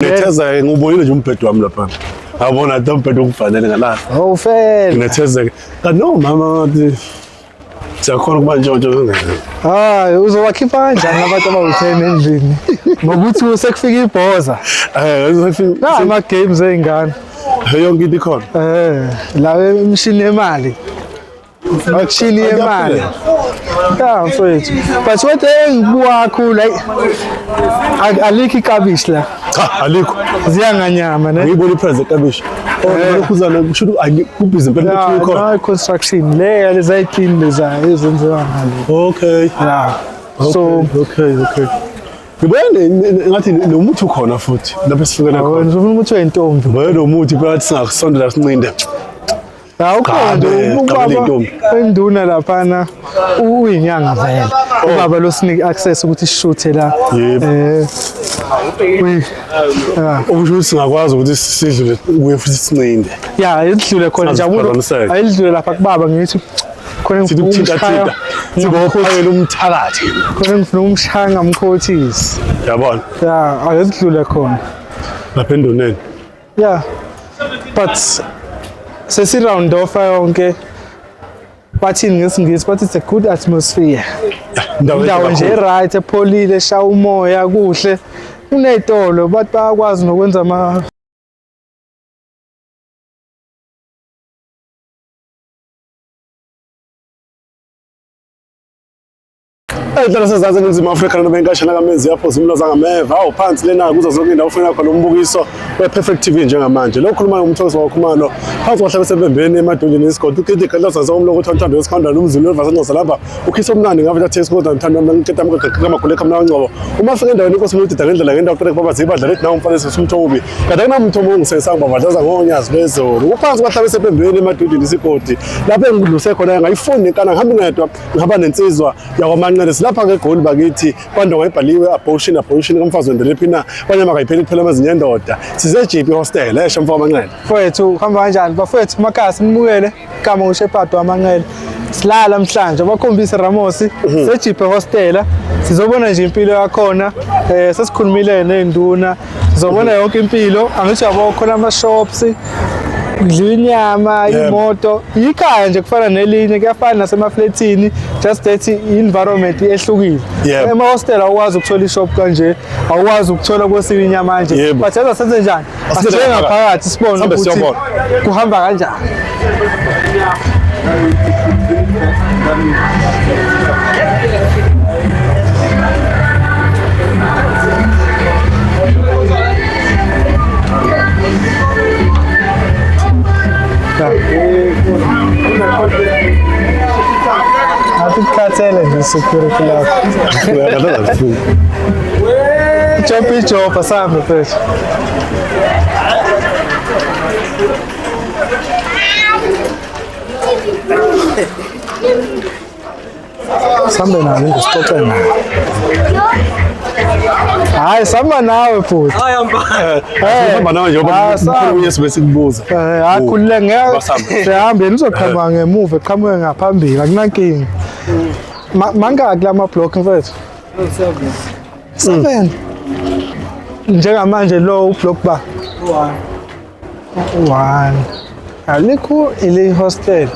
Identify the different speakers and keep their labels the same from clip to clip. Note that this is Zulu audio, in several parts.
Speaker 1: Ngetheza ngubonile nje umbhedo wami lapha. Ngabona ukuthi umbhedo ukufanele ngala.
Speaker 2: Oh fair.
Speaker 1: Ngetheza no mama wathi siyakhona kuba ntshontsho ngene.
Speaker 2: Hayi uzowakhipha kanjani abantu abawu10 endlini? Ngokuthi usekufika ibhoza.
Speaker 1: Sekufika
Speaker 2: ama games ezingane.
Speaker 1: yonke into ikhona.
Speaker 2: La emshini yemali. Akushini yemali. Yeah, mfowethu. But what engibuka kakhulu alikho ikabishi la.
Speaker 1: Cha, alikho.
Speaker 2: Ziyanganyama ne.
Speaker 1: Ngiyibona iprice ekabishi. Lokuzana kusho kubhizi impela ukuthi ikhona.
Speaker 2: No construction le lezayithini leza ezenziwa ngalo.
Speaker 1: Okay.
Speaker 2: Yeah.
Speaker 1: So okay. Ngibone ngathi nomuthi ukhona futhi lapho sifikela khona.
Speaker 2: Ngifuna umuthi wentombi.
Speaker 1: Ngoba nomuthi phakathi singakusondela sincinde.
Speaker 2: Awukhona ubaba enduna laphana uyinyanga vele. Ubaba lo sinik access ukuthi sishuthe la.
Speaker 1: Ukuthi singakwazi ukuthi sidlule kuye futhi sincinde.
Speaker 2: Yeah, idlule khona nje ayidlule lapha kubaba ngithi khona ngifuna umshaya
Speaker 1: sibophayela umthakathi.
Speaker 2: Khona ngifuna umshaya ngamkhothisi.
Speaker 1: Yabona?
Speaker 2: Yeah, ayidlule khona.
Speaker 1: Lapha endoneni.
Speaker 2: Yeah. But sesi round off yonke bathini ngesingisi but it's a good atmosphere. Indawo nje right epholile eshaya umoya kuhle kunezitolo but bayakwazi nokwenza ama
Speaker 1: Ey'hlala sezazi eNingizimu Afrika noma enkashana kaMenzi yapho zimloza ngameva awuphansi lena kuzo zonke indawo ufuna khona umbukiso we-Perfect TV njengamanje. Lo khuluma ngomthokozo wakhumalo phansi kwahlala sebembeni emadonjeni esigodi ukhethe iqalaza zonke lokho uthanda wesikhanda nomzulu wevasenqoza lapha ukhisa omnandi ngabe thathe isikodi ngithanda ngikhetha amagule kamna kaNgcobo. Uma fika endaweni inkosi umudida ngendlela ngendawo qhubeka baba zibadla lethi nawo umfana umthobi kade kunamthomo ongisesanga bavadlaza ngonyazi lwezolo uphansi kwahlala sebembeni emadonjeni esigodi lapho engidluse khona ngayifuni inkana ngihambe ngedwa ngihamba nensizwa yakwaManqele lapha ke eGoli bakithi kwando ngayibhaliwe abortion kumfazi wendele phina kwanye makayipheli kuphela amazinyo endoda size JP hostel esha mfana Manqele
Speaker 2: mfowethu uhamba kanjani bafowethu makhasi nimukele igama uShepherd waManqele silala namhlanje bakhombisa Ramos se JP hostel sizobona nje impilo yakhona sesikhulumile nezinduna sizobona yonke impilo angithi yabo khona ama shops kudliwa inyama imoto ikhaya nje kufana nelinye kuyafana nasemafletini just that environment ehlukile ema hostel awukwazi ukuthola ishop kanje awukwazi ukuthola kwesinye inyama manje but yaza senze njani asithenga phakathi sibone ukuthi kuhamba kanjani Atikhathele nje security lapho. Job asambe mfethu. Sambe nawe ngisixoxe nawe. Hayi samba nawe futhi.
Speaker 1: Hamba nawe nje ngoba sibe sikubuza.
Speaker 2: Akhulile ngeke sihambe nizoqhamuka ngemuva eqhamuke ngaphambili akunankingi. Mangaki lama block mfethu? 7. Njengamanje lo block ba 1. Alikho ile hostel.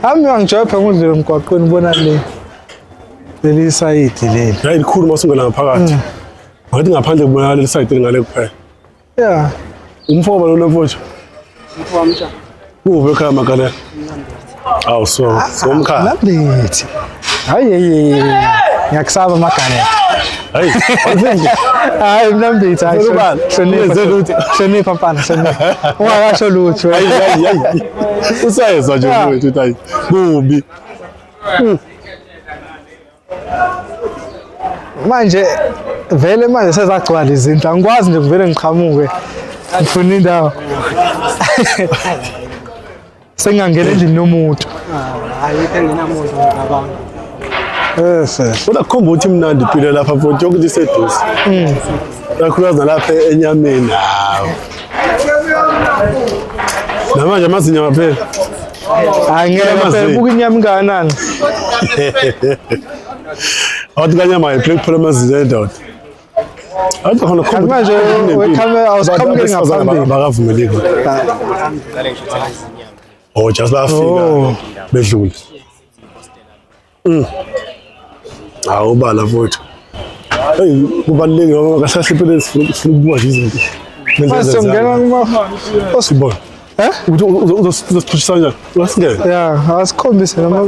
Speaker 2: Ami ngijoya phela ngudlule emgwaqweni ubona leli side leli.
Speaker 1: Hayi likhulu masungena ngaphakathi. Ngathi ngaphandle kubonakala leli side ngale kuphela.
Speaker 2: Yeah.
Speaker 1: Umfoba lo mfowethu.
Speaker 2: Umfoba msha.
Speaker 1: Uve ekhaya makale. Awu somkhala.
Speaker 2: Labethi. Hayi ngiyakusaba magane.
Speaker 1: Hayi, awuzenje.
Speaker 2: Hayi mnambithi hayi. Hlonipha mfana, hlonipha. Ungakasho lutho.
Speaker 1: Hayi. Usayezwa nje mfowethu uthi hayi. Kubi.
Speaker 2: Manje vele manje sezagcwala izinto angikwazi nje kuvele ngiqhamuke ngifuna indawo sengangena endlini nomuntu
Speaker 3: ayikho engenamuntu ngabanga
Speaker 1: Ula kukhomba ukuthi imnandi impilo lapha mfowethu yonke iseduze. Kakhulukazi lapha enyameni. Namanje amazinyo aphela.
Speaker 2: Angeke buka inyama ingakanani.
Speaker 1: Awuthi kanyama iphela kuphela amazinyo endoda. Athi khona khona
Speaker 2: manje awusiqhamukeli ngaphambili.
Speaker 1: bakavumeleki. Oh just bafika bedlule. Awubala futhi. Hey kubalulekile ngoba kahle phela sifuna ukubuka nje izinto.
Speaker 2: Mase ungena kuma
Speaker 1: Osibona. Uzosiphishisa njani? Wasingena.
Speaker 2: yeah, asikhombise noma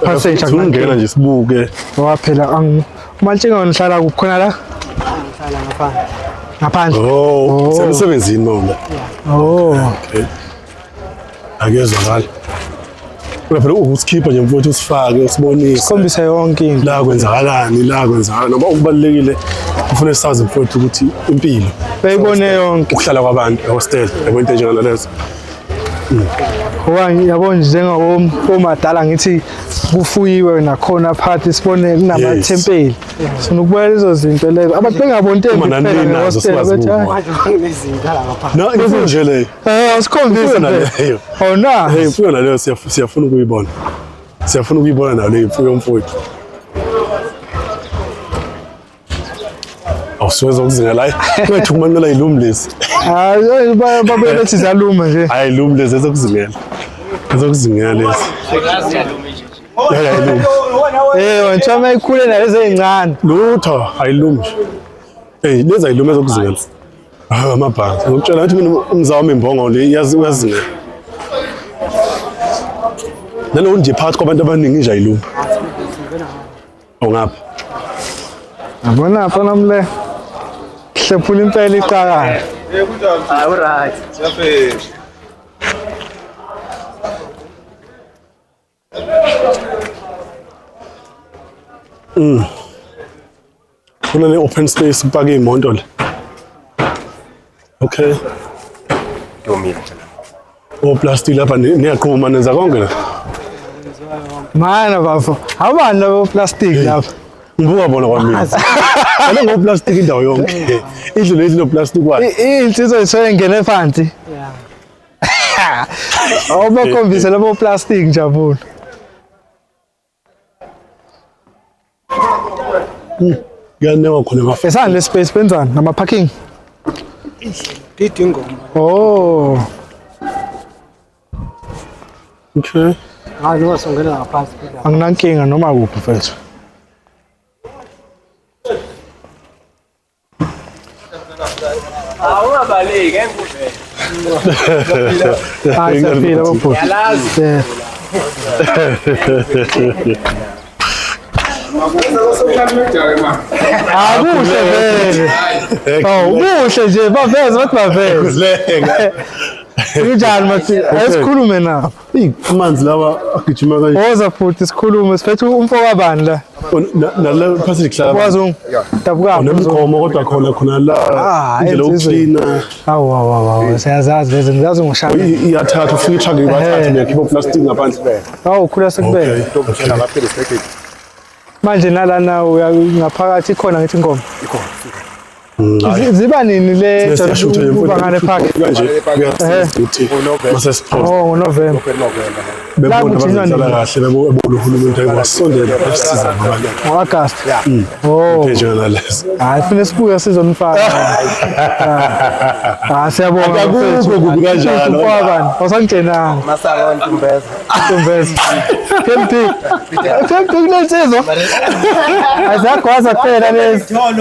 Speaker 2: passage
Speaker 1: Ungena nje sibuke.
Speaker 2: ngoba phela uMantshinga nihlala kukhona la
Speaker 3: Ngihlala ngaphandle.
Speaker 2: ngaphandle.
Speaker 1: Oh, semsebenzini mama.
Speaker 2: Oh,
Speaker 1: Okay. Akezwakala. Phela ukusikhipha nje mfowethu usifake usibonise.
Speaker 2: khombisa yonke into.
Speaker 1: La kwenzakalani, la kwenzakalani noma ukubalekile ufuna sazi mfowethu ukuthi impilo
Speaker 2: Beyibone yonke.
Speaker 1: ukuhlala kwabantu ehostel yabo into enjengana lezo.
Speaker 2: Ngoba yabo njengomadala ngithi kufuyiwe nakhona phakathi sibone kunamathempeli. Sifuna ukubona lezo zinto lezo. Abantu bengaboni into
Speaker 1: Uma naninazo sikwazi ukubona.
Speaker 3: Manje nginezinto ngaphandle.
Speaker 1: Na imfuyo nje leyo.
Speaker 2: asikhombise
Speaker 1: Leyo.
Speaker 2: Oh na.
Speaker 1: Hey imfuyo naleyo siyafuna ukuyibona. Siyafuna ukuyibona nayo le imfuyo mfowethu. Awusiweza ukuzinga la. Wethu kumanqela ilumlisi.
Speaker 2: Hayi babe bethi zaluma nje.
Speaker 1: Hayi ilumlisi ezokuzingela. Ezokuzingela lezi. Yeah, ilumi.
Speaker 2: Wena mayikhule nalezo ezincane.
Speaker 1: Lutho ayilumi. Hey lezi ayilumi ezokuzingela. Ah amabhanzi. Ngokutshela ukuthi mina umzawami imbongo le yazi uyazingela. Nalo nje phakathi kwabantu abaningi nje ayilumi. Ongapha.
Speaker 2: Yabona apha namle. Hlephula impela iqakala.
Speaker 3: Hayi right.
Speaker 1: Kuna ne open space upake imoto le. Okay. O plastic lapha niyaqhuma nenza konke la.
Speaker 2: Mana bafo. Abantu abo plastic lapha.
Speaker 1: Ngibuka bona kwami. Ala ngo plastic indawo yonke. Indlu lezi no plastic kwayo.
Speaker 2: Insizwe isengene phansi.
Speaker 3: Yeah.
Speaker 2: Awubakhombise labo plastic njabulo.
Speaker 1: Kuyanewa khona ngafesa.
Speaker 2: Esani le space benzani nama parking.
Speaker 3: Didi ingoma.
Speaker 2: Oh.
Speaker 1: Okay.
Speaker 3: Hayi noma songena ngaphansi phela.
Speaker 2: Anginankinga noma kuphi mfethu.
Speaker 3: Awungabaleki enguvela.
Speaker 2: Hayi siyaphila bafo.
Speaker 3: Yalazi.
Speaker 2: Akuhle vele. Oh, kuhle nje baveze bathi baveze.
Speaker 1: Kulenga.
Speaker 2: Kunjani mathi asikhulume nabo.
Speaker 1: Amanzi lawa agijima kanje.
Speaker 2: Woza futhi sikhulume siphethe umfo kabani la.
Speaker 1: Nala phasi kuhlala.
Speaker 2: Kwazi dabuka.
Speaker 1: Nemikhomo kodwa khona la indlela yokucleana.
Speaker 2: Awu siyazazi lezi ngizazi ngishaya.
Speaker 1: Iyathatha ufika itruck ibathatha nekhipha plastic ngaphandle.
Speaker 2: Awu khula sekubele. Manje nalana ngaphakathi khona ngithi ingoma. Ziba nini le ubangane park
Speaker 1: kanje kuyathi mase sport
Speaker 2: oh November
Speaker 1: bebona abazala kahle bebona uhulumeni ayibasondela basisiza ngabantu
Speaker 2: August oh
Speaker 1: njena lezo
Speaker 2: hayi fune sibuye sizonifaka siyabonga
Speaker 1: akukho kubi kanjalo
Speaker 2: ufakani awusangenanga
Speaker 3: Masaka Ntumbeza.
Speaker 2: Ntumbeza Kempi kulensizwa azakwaza phela lezi hayi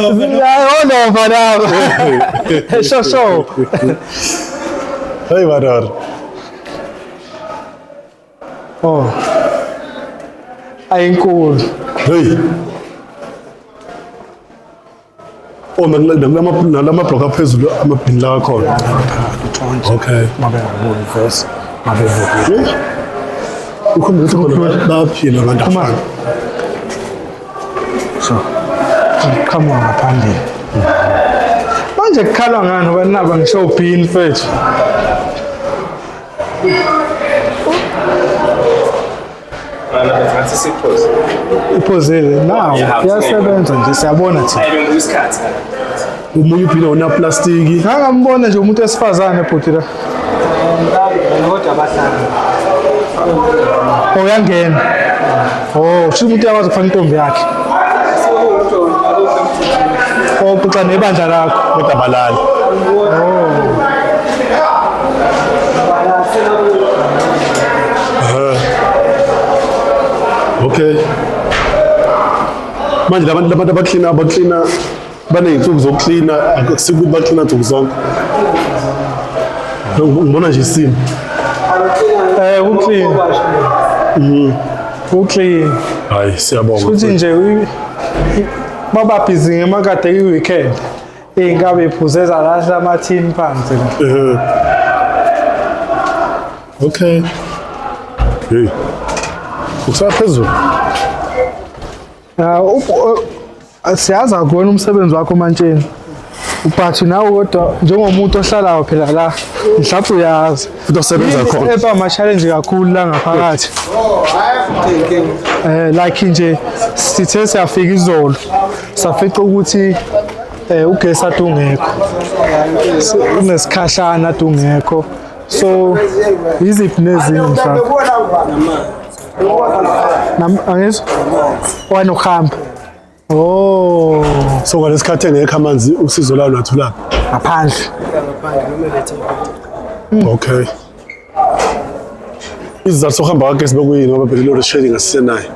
Speaker 2: onova lapha shosho
Speaker 1: hey badar
Speaker 2: oh ayinkulu
Speaker 1: hey oh nalama block aphezulu amabhini la khona okay
Speaker 2: mabe verse mabe
Speaker 1: ukhombisa khona baphila abantu afana
Speaker 2: so come on phambili manje kukhalwa ngani ngoba naba ngisho ubhini mfethu iphozile nawo iyasebenza nje siyabona thina
Speaker 1: umunye uphila una plastic
Speaker 2: ngangambona nje umuntu wesifazane bhuti la
Speaker 3: Kodwa abahlanga.
Speaker 2: uyangena oh usho umuntu uyakwazi ukufaka intombi yakhe Oxoxa nebandla lakho.
Speaker 1: kodwa abalali. Okay. Manje labantu abaklina baney'nsuku zokuklina akusiko ukuthi baklina nsuku zonke. Ngibona nje isimo.
Speaker 2: Uclean.
Speaker 1: Hayi siyabonga.
Speaker 2: Futhi nje baba busy ngemakade i-weekend. Iy'nkabi iphuze zalahla amathini phansi la.
Speaker 1: Okay. Hey. Usaphezulu.
Speaker 2: Siyazi akuwona umsebenzi wakho mantsheni. But nawe kodwa njengomuntu ohlalayo phela la mhlawumbe uyazi
Speaker 1: Futhi osebenza khona.
Speaker 2: eba ama-challenge kakhulu la ngaphakathi. Like nje sithe siyafika izolo safica ukuthi ugesi ade ungekho. Unesikhashana ade ungekho. So yiziphi nezinye mhlawumbe? Angizwa? Wanokuhamba. Oh,
Speaker 1: So ngalesikhathi engekho amanzi usizo lawo nathola.
Speaker 2: ngaphandle.
Speaker 1: Okay. Izizathu sokuhamba kwagesi bekuyini ngoba phela load shedding asisenayo.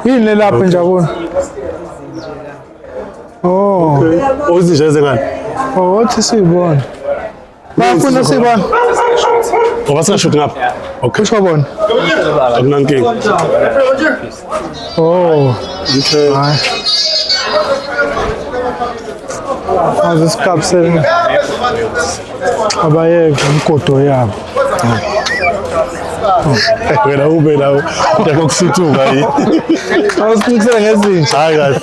Speaker 2: Yini le lapho nje yabona? Oh,
Speaker 1: Okay. Ozinja ezengani?
Speaker 2: wathi siyibona. Bafuna siyibona.
Speaker 1: Ngoba singashuthi ngapha. Okay.
Speaker 2: Kusho bona.
Speaker 1: Akunankinga.
Speaker 2: Oh,
Speaker 1: Okay.
Speaker 2: hayi. Azisikhaphisele. Abayeke umgodo yabo.
Speaker 1: Wena ube lawo yakokusithuka yini?
Speaker 2: Awusinikisele ngezinja.
Speaker 1: Hayi kahle.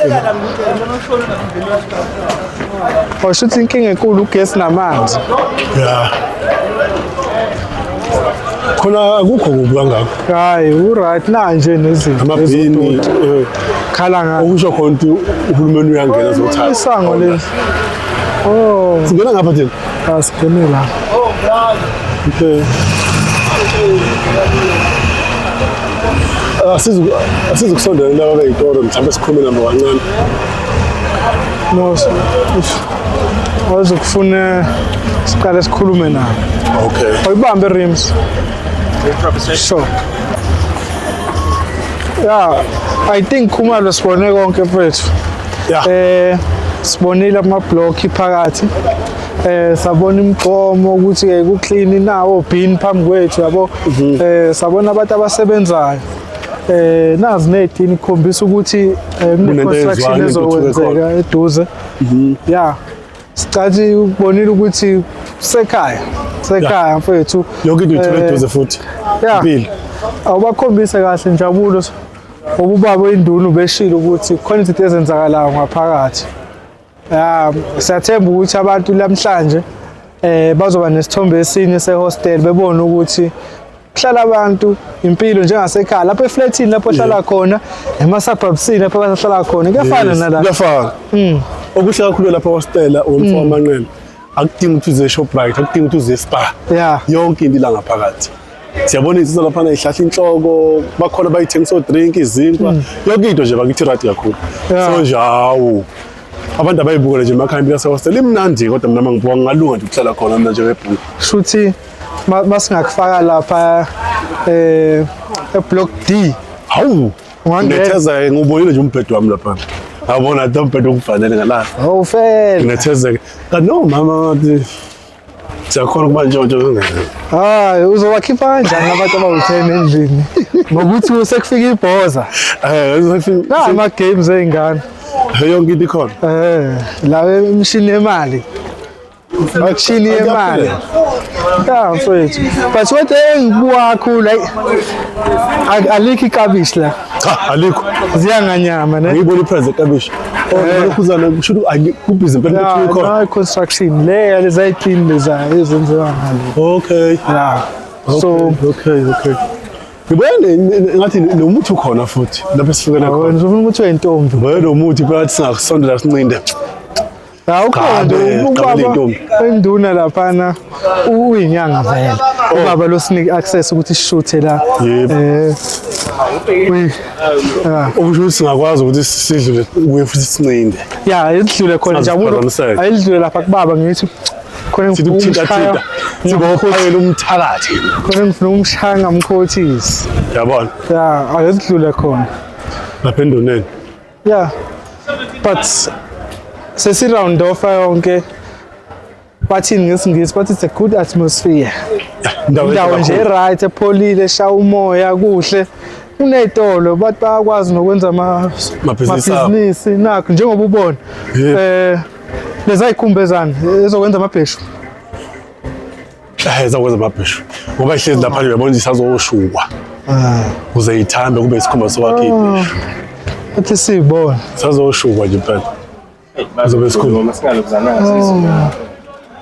Speaker 2: Washuthi inkinga enkulu ugesi namanzi.
Speaker 1: Yeah. Khona akukho kubi kangako.
Speaker 2: Hayi, uright na nje nezinto.
Speaker 1: Amabhini
Speaker 2: Khala nga.
Speaker 1: okusho khona ukuthi uhulumeni uyangena ezothatha.
Speaker 2: Isango leli. Oh,
Speaker 1: Singena ngapha thina.
Speaker 2: asigcine la.
Speaker 1: Okay. Asizukusondela laba bey'toro mhlawumbe sikhulume nabo kancane.
Speaker 2: No, wazokufuna siqale sikhulume nabo.
Speaker 1: Okay.
Speaker 2: Awuyibambe rims. Sure. Yeah, I think Khumalo sibone konke mfethu.
Speaker 1: Yeah.
Speaker 2: Sibonile ama-block phakathi. Sabona imigqomo ukuthi kuclean nawo bin phambi kwethu yabo. Sabona abantu abasebenzayo. Nazi netini ikhombisa ukuthi kune-construction ezokwenzeka eduze. Yeah. Sicathi ukubonile ukuthi sekhaya mfethu.
Speaker 1: Yonke into ithule eduze futhi.
Speaker 2: Yeah.
Speaker 1: Impilo.
Speaker 2: Awubakhombise kahle injabulo ubaba wenduna ubeshilo ukuthi khona izinto ezenzakalayo ngaphakathi. Siyathemba ukuthi abantu namhlanje bazoba nesithombe esinye sehostel bebona ukuthi kuhlala abantu impilo njengasekhaya lapha eflatini lapho hlala khona ema-suburbsini lapho bahlala khona kuyafana nala.
Speaker 1: Kuyafana. Okuhle kakhulu lapha hostela umfo amanqele. Akudingi ukuthi uze Shoprite, akudingi ukuthi uze Spar.
Speaker 2: Yeah.
Speaker 1: Yonke into ila ngaphakathi. Siyabona izinto lapha ihlahla inhloko, bakhona bayithengisa drink, izinkwa. Yonke into nje bakithi right kakhulu.
Speaker 2: Yeah.
Speaker 1: So njawo. Abantu abayibukela nje emakhaya yase hostel imnandi kodwa mina mangibuka ngalunga nje ukuhlala khona mina njengebhuku.
Speaker 2: Shuthi masingakufaka lapha eblock D.
Speaker 1: Hawu.
Speaker 2: Ungangena.
Speaker 1: Ngetheza ngubonile nje umbhedo wami lapha. Ngabona ukuthi umbhedo okufanele ngala.
Speaker 2: Oh fela.
Speaker 1: Ngetheza. No mama siyakhona ukuba nje
Speaker 2: Hayi uzowakhipha kanjani abantu abawu-10 endlini ngokuthi sekufika ibhoza. Ama games ey'ngane.
Speaker 1: Yonke into ikhona.
Speaker 2: La imishini yemali. Imishini yemali. Yeah, mfethu. But what engibuka kakhulu alikho ikabishi la.
Speaker 1: Cha, alikho.
Speaker 2: Ziyanganyama ne.
Speaker 1: Ngiyibona iprice ekabishi. Lokhuzana kusho kubhizi impela ukuthi ikhona.
Speaker 2: Yeah, construction le lezayitini leza ezenziwa ngalo.
Speaker 1: Okay.
Speaker 2: Yeah. So
Speaker 1: Okay. Ngibone ngathi nomuthi ukhona futhi lapho esifikela khona.
Speaker 2: wena ufuna ukuthi uyintombi.
Speaker 1: Ngoba nomuthi phakathi singakusondela sincinde.
Speaker 2: Awukhona nje
Speaker 1: Gabele
Speaker 2: ubaba
Speaker 1: intombi.
Speaker 2: enduna laphana uyinyanga vele. Ubaba lo sinike access ukuthi sishuthe la.
Speaker 1: Okusho ukuthi singakwazi ukuthi sidlule kuye futhi sincinde.
Speaker 2: Ya, idlule khona nje
Speaker 1: Siphazamiseke.
Speaker 2: ayidlule lapha kubaba ngithi khona
Speaker 1: Sithi ukuthinta-thinta. Sibophayela umthakathi.
Speaker 2: khona ngifuna umshaya ngamkhothisi.
Speaker 1: Yabona?
Speaker 2: Ya, ayidlule khona.
Speaker 1: Lapha endoneni.
Speaker 2: Yeah, but sesi-round off yonke bathini ngesingisi bathi it's a good atmosphere. Indawo nje right epholile eshaya umoya kuhle kuney'tolo bathi bayakwazi nokwenza amabhizinisi nakho njengoba ubona lezi ay'khumbezane ezokwenza amabheshu
Speaker 1: Ezakwenza amabheshu ngoba ihlezi lapha uyabona isazoshukwa ukuze ithambe kube isikhumba sokwakhe ibheshu.
Speaker 2: athi siyibona
Speaker 1: Sazoshukwa nje phela. Azobe sikhulu.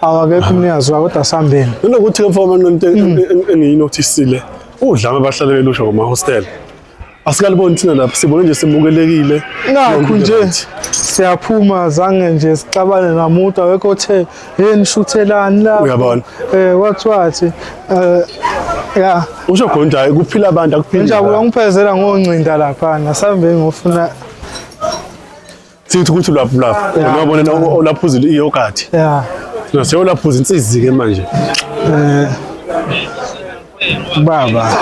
Speaker 2: awakekho umnikazi wayo kodwa sihambeni.
Speaker 1: Nanokuthi ke mfowethu into engiyinotisile udlame abahlali belusha ngama-hostel. Asikaliboni thina lapha sibone nje simukelekile.
Speaker 2: Nakho nje siyaphuma zange nje sixabane namuntu awekho othe hey nishuthelani la
Speaker 1: Uyabona?
Speaker 2: wathi ya
Speaker 1: Usho khona nje hayi kuphila abantu akuphili.
Speaker 2: injabulo yangiphezela ngoncinda lapha nasambe ngofuna
Speaker 1: Sithi ukuthi lapha ngiyabona olaphuzile iyogathi.
Speaker 2: ya
Speaker 1: Nasiyolaphuza insizi ke manje.
Speaker 2: baba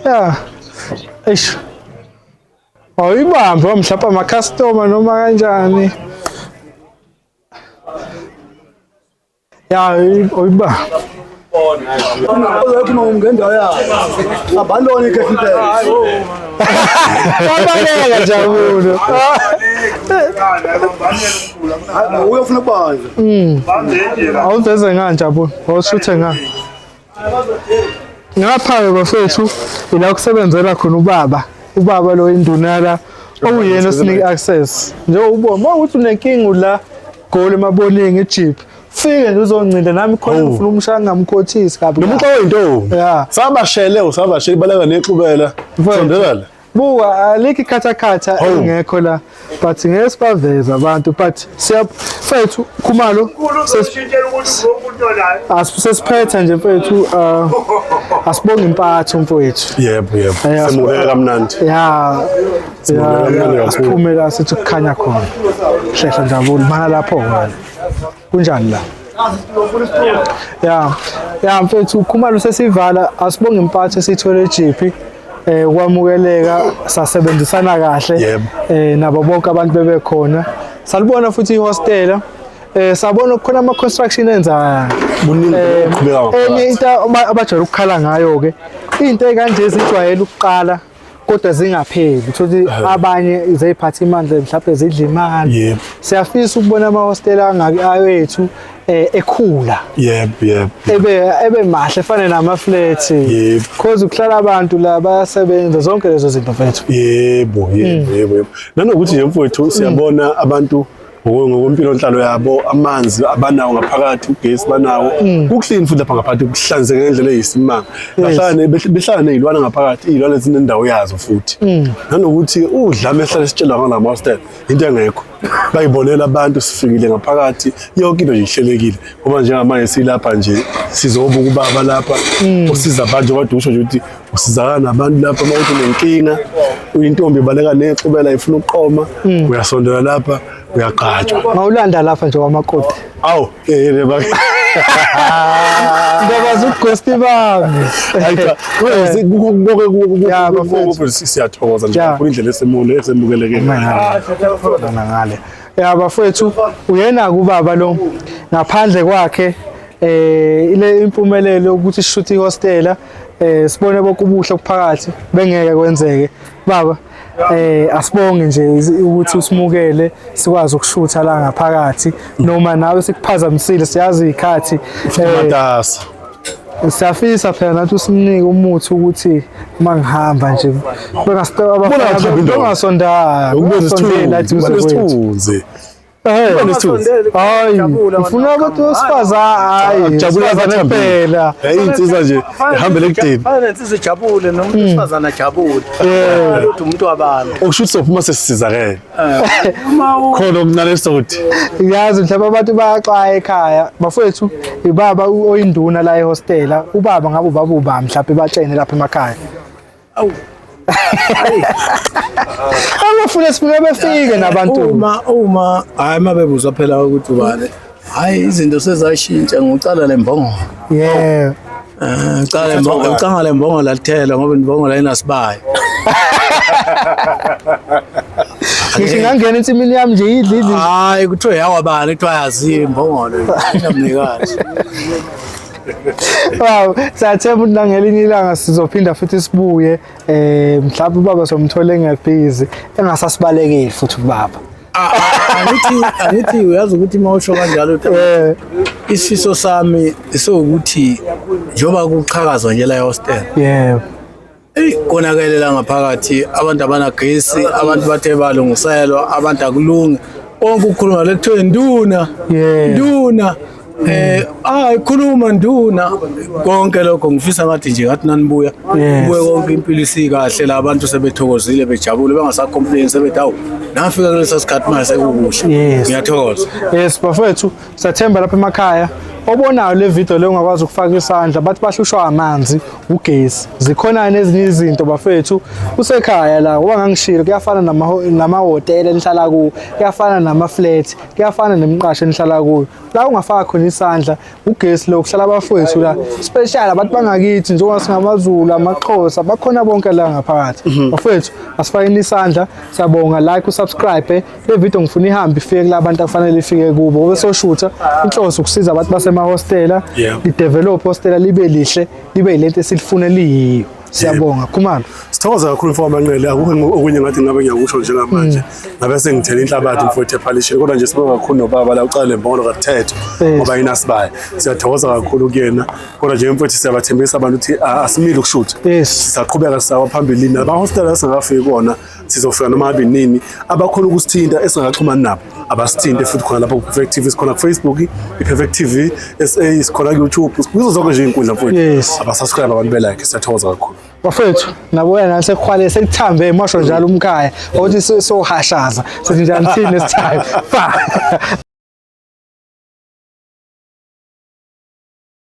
Speaker 2: ya eish awuyibambe mhlawumbe ama-customer noma kanjani ya awuyibambe wabaleka Jabulo
Speaker 4: uyofuna banze
Speaker 2: awuveze ngani Jabulo awushuthe ngani ngapha bafethu ila kusebenzela khona ubaba lo indunala okuyena osinike access njengoba uma uthi unenkinga la goli emaboningi eJeep fike nje uzoncinda nami khona ngifuna umshaya ngamkhothisi kabi
Speaker 1: Nomuntu oyintombi.
Speaker 2: ya
Speaker 1: Sabashele baleka nexubela. Sondelala.
Speaker 2: buka alikho ikhatha engekho la but ngeke sibaveza abantu but siyafethu Khumalo asiphethe nje mfethu asibonga impatho mfethu
Speaker 1: Yebo. Semukela kamnandi.
Speaker 2: ya
Speaker 1: kamnandi kakhulu.
Speaker 2: asiphume la sithi kukhanya khona hlehla Jabulo mana lapho wena kunjani la ya mfethu Khumalo sesivala asibonga impatho esithole eJeep kwamukeleka sasebenzisana kahle nabo bonke abantu bebekhona salibona futhi ihostela sabona khona ama construction enza enye into abajwayele ukukhala ngayo ke into ekanje ezijwayele ukuqala kodwa zingapheli uthi abanye izayiphatha imandla mhlawumbe zidla imali siyafisa ukubona ama hostela angakayethu ekhula ebe mahle efana nama flats because ukuhlala abantu la bayasebenza zonke lezo zinto mfethu
Speaker 1: yebo nanokuthi nje mfowethu siyabona abantu ngokwempilo enhlalo yabo amanzi abanawo ngaphakathi ugesi banawo ukuclean futhi lapha ngaphakathi kuhlanzeke ngendlela eyisimanga behlala nezilwane ngaphakathi izilwane zinendawo yazo futhi nanokuthi udlame ehlala sitshelwa ngala hostel into engekho bayibonela abantu sifikile ngaphakathi yonke into nje ihlelekile ngoba njengamanje silapha nje sizobuka ubaba lapha usiza abantu kodwa usho nje ukuthi usizakala nabantu lapha mawuthi unenkinga uyintombi ibaleka nexubela ifuna ukuqoma uyasondela lapha uyaqhatshwa
Speaker 2: ngawulanda lapha nje kwamakoti
Speaker 1: awu
Speaker 2: ngiyabaza ukughosti bami
Speaker 1: siyathokoza nje indlela esemukeleke
Speaker 2: ngale ya bafethu uyena kubaba lo ngaphandle kwakhe ile impumelelo ukuthi sishuthe ihostela sibone bonke ubuhle obuphakathi bengeke kwenzeke baba asibonge nje ukuthi usimukele sikwazi ukushutha la ngaphakathi noma nawe sikuphazamisile siyazi ikhathi
Speaker 1: matasa
Speaker 2: siyafisa phela nathi usinike umuthi ukuthi mangihamba nje bengasonda
Speaker 1: ukubona isithunzi
Speaker 2: Hayi, ngifuna abantu besifazane,
Speaker 1: Jabula
Speaker 2: kuphela.
Speaker 1: insizwa nje ihambele ekudeni.
Speaker 3: Fanele insizwa ijabule nomuntu wesifazane ajabule. Ukuthi umuntu wabantu.
Speaker 1: Okusho ukuthi sophuma sesisizakele. Khona okuncane sokuthi.
Speaker 2: Yazi mhlawumbe abantu bayaxwaya ekhaya. Bafowethu ibaba oyinduna la ehostela. Ubaba ngabe ubaba mhlawumbe batshene lapha emakhaya.
Speaker 3: Awu.
Speaker 2: Abafuna sifike befike nabantu.
Speaker 3: Uma hayi mabebuzwa phela ukuthi ubani. Hayi izinto sezashintsha ngicala lembongolo.
Speaker 2: Yeah.
Speaker 3: Ngicanga lembongolo lathela ngoba imbongolo ayinasibayo.
Speaker 2: Ngisho ngangena ensimini yami nje idli.
Speaker 3: Hayi kuthiwe yawabani kuthiwa yaziwa imbongolo inamnikazi.
Speaker 2: Wow, sathemba ukuthi ngelinye ilanga sizophinda futhi sibuye mhlawumbe ubaba somthole ngebhizi engasasibalekeli futhi ubaba.
Speaker 3: Angithi uyazi ukuthi mawusho kanjalo isifiso sami sokuthi njoba kuqhakazwa nje la hostel.
Speaker 2: Yebo.
Speaker 3: Konakelela ngaphakathi abantu abanagesi abantu bathe balungiselwa abantu akulungi onke ukukhuluma lekuthiwe nduna nduna khuluma nduna konke lokho ngifisa ngathi nje ngathi nanibuya kubuye konke impilo isikahle la abantu sebethokozile bejabule bengasacomplain sebethi awu nafika kulesa sikhathi manje sekukuhle ngiyathokoza.
Speaker 2: Yes bafethu sathemba lapha emakhaya obonayo le video le ungakwazi ukufaka isandla bathi bahlushwa amanzi ugesi zikhona nezinye izinto bafethu usekhaya la ngoba ngangishilo kuyafana namahotela enihlala ku kuyafana nama-flat kuyafana nemiqasho enihlala kuyo la ungafaka khona isandla ugesi lo kuhlala abafethu la special abantu bangakithi njengoba singamaZulu amaXhosa bakhona bonke la ngaphakathi bafethu asifakeni isandla siyabonga like usubscribe le video ngifuna ihambe ifike kulabantu akufanele ifike kubo bese shutha inhloso ukusiza abantu basemahostela i-develop hostela libe lihle libe yilento esilifuna liyiyo siyabonga Khumalo.
Speaker 1: Sithokoza kakhulu mfowethu Manqele akukho okunye ngathi ngabe ngiyakusho njengamanje ngabe sengithela inhlabathi mfowethu ephalishe kodwa nje sibonga kakhulu nobaba la ucala lembongolo kathetho ngoba inasibaya siyathokoza kakhulu kuyena kodwa nje mfowethu siyabathembisa abantu ukuthi asimile ukushutha sisaqhubeka sisawa phambili nabahostela esingafiki kuona sizofika noma ngabe nini abakhona ukusithinta esingaxhumana nabo abasithinte futhi khona lapho ku-Perfect TV sikhona ku-Facebook i-Perfect TV SA sikhona ku-YouTube kuzo zonke nje inkundla mfowethu abasubscribe abantu belike siyathokoza kakhulu
Speaker 2: bafethu nabo wena sekukhwale sekuthambe emasho njalo umkhaya ukuthi sohashaza sithi njani thina nesithayo